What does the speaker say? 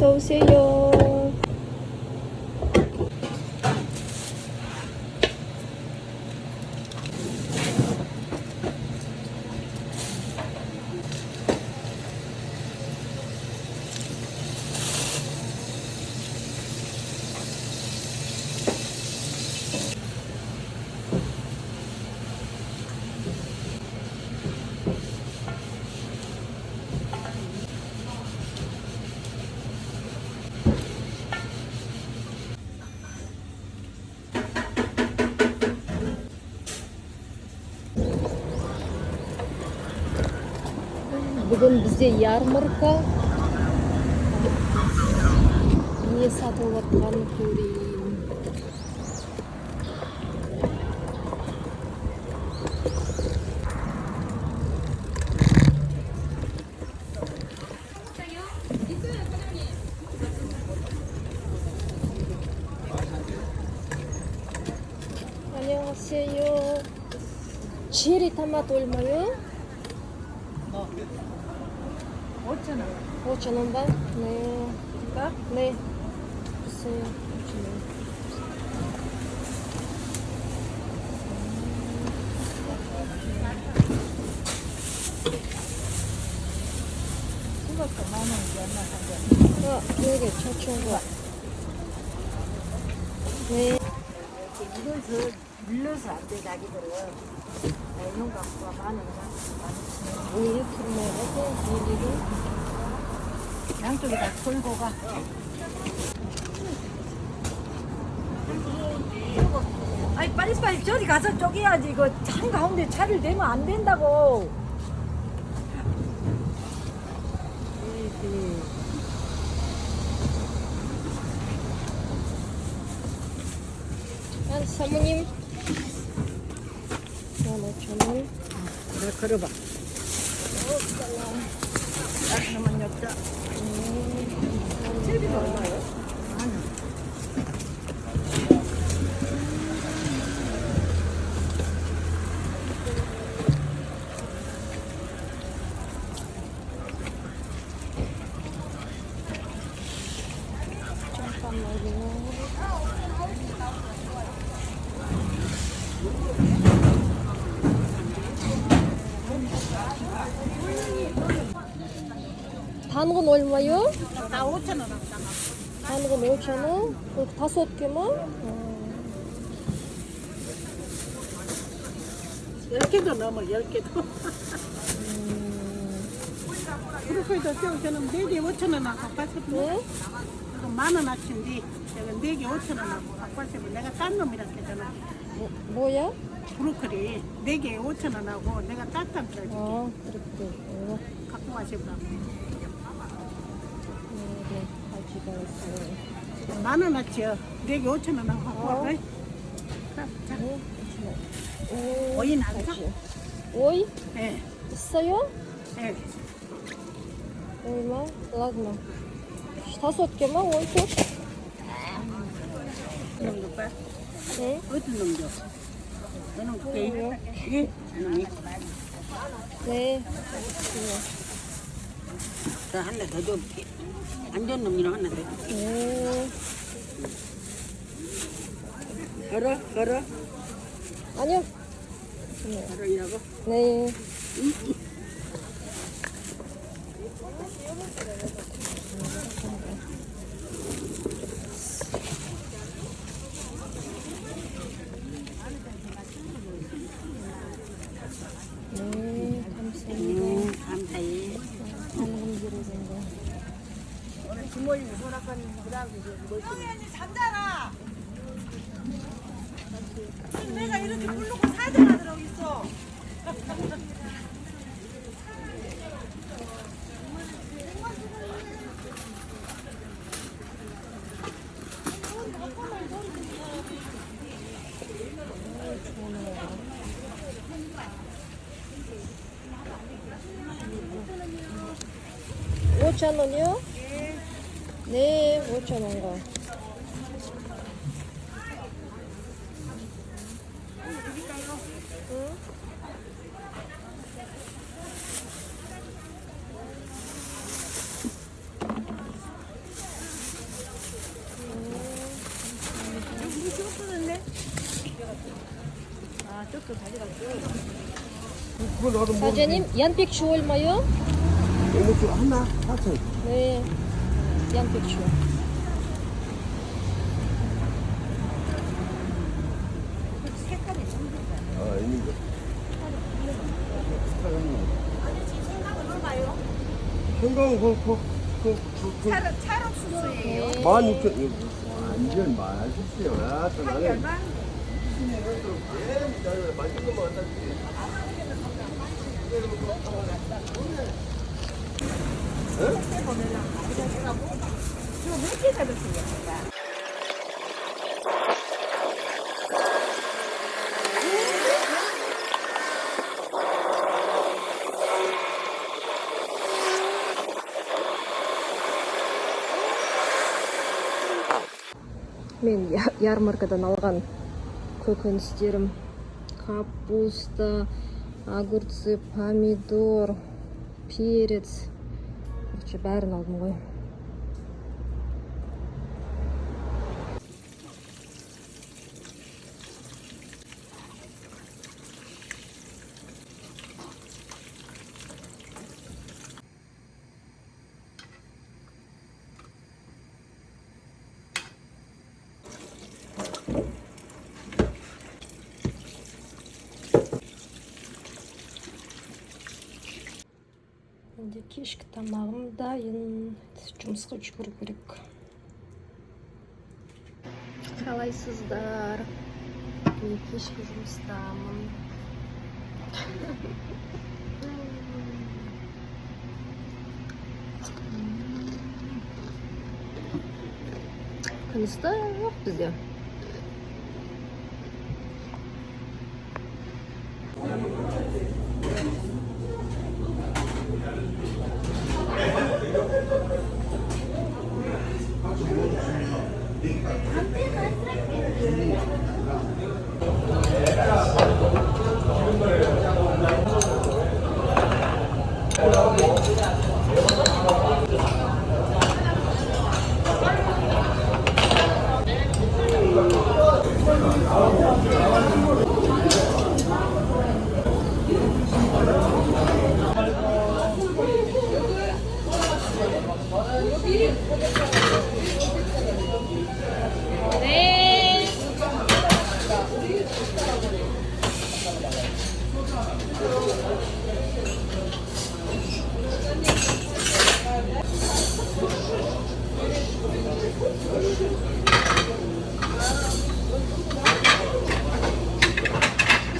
어서 오세요. Bugün bize yarmarka niye satılvatkanı göreyim. 안녕하세요. 체리 토마토 얼마요? 5,000원. 5,000원 반? 네. 줄까? 네. 주세요. 5,000원. 이것도 10,000원이지 얼마 산거. 여기 초청과. 네. 이것을 눌러서 안 돼, 자기들은. 이런 갖고 만원 갖고 오일 풀어먹어서 밀리를. 양쪽에 다 털고 가. 아니 빨리빨리 저리 가서 쪼개야지. 이거 한 가운데 차를 대면 안 된다고. 사모님. 15,000원. 내가 걸어봐. 하나만 엽자. 제비는 얼마요? 아니. 잠깐만요. 단건 얼마요? 나 5,000원. 단건 5,000원? 그 5개만? 10개도 넘어, 10개도. 브로콜리도 저는 4개 5,000원 하고 바꿨거든요. 네? 이거 10,000원 아치인데, 제가 4개 5,000원 하고 바꿨으면 내가 딴 놈이라 했잖아. 뭐야? 브로콜리 4개 5,000원 하고 내가 따뜻한 거 줄게. 그렇게. 갖고 가시라고. 네, 가지가 있어요. 10,000원 아치요. 4개 5,000원 하고 갖고 와. 자, 자. 오이 안 사? 오이? 네. 있어요? 네. 얼마? ладно. 5개만 원통? 이놈 도 봐. 네? 어떤 놈죠? 이놈 그게 예? 이놈이. 네. 저 하나 더 줄게. 안 좋은 놈이랑 하나 더 줄게. 네. 걸어? 아니요. 네. 걸어이라고? 네. 네, 감사합니다. 감사해. 한번 들어준다. 오늘 주머니고 소락가는 그다음에 뭐지? 잠자라. 내가 이렇게 부르고 사자가 들어가 있어. 오 5,000원이요? 네, 5,000원가. 응? 그거 나도 사장님, 양배추 얼마요? 양배추 하나 4천. 네, 양배추. 아, 있는데. 생강은 찰옥수수예요. 16,000원. 완전 맛있어요. 야, 또 나는. 맛있는 거 갖다 줄게. Мен ярмаркадан алған көкөністерім капуста, огурцы, помидор, перец. Короче, бәрін алдым ғой. Енді кешкі тамағым дайын. Жұмысқа жүгіру керек. Қалайсыздар? Мен кешкі жұмыстамын. Күністі жоқ бізде.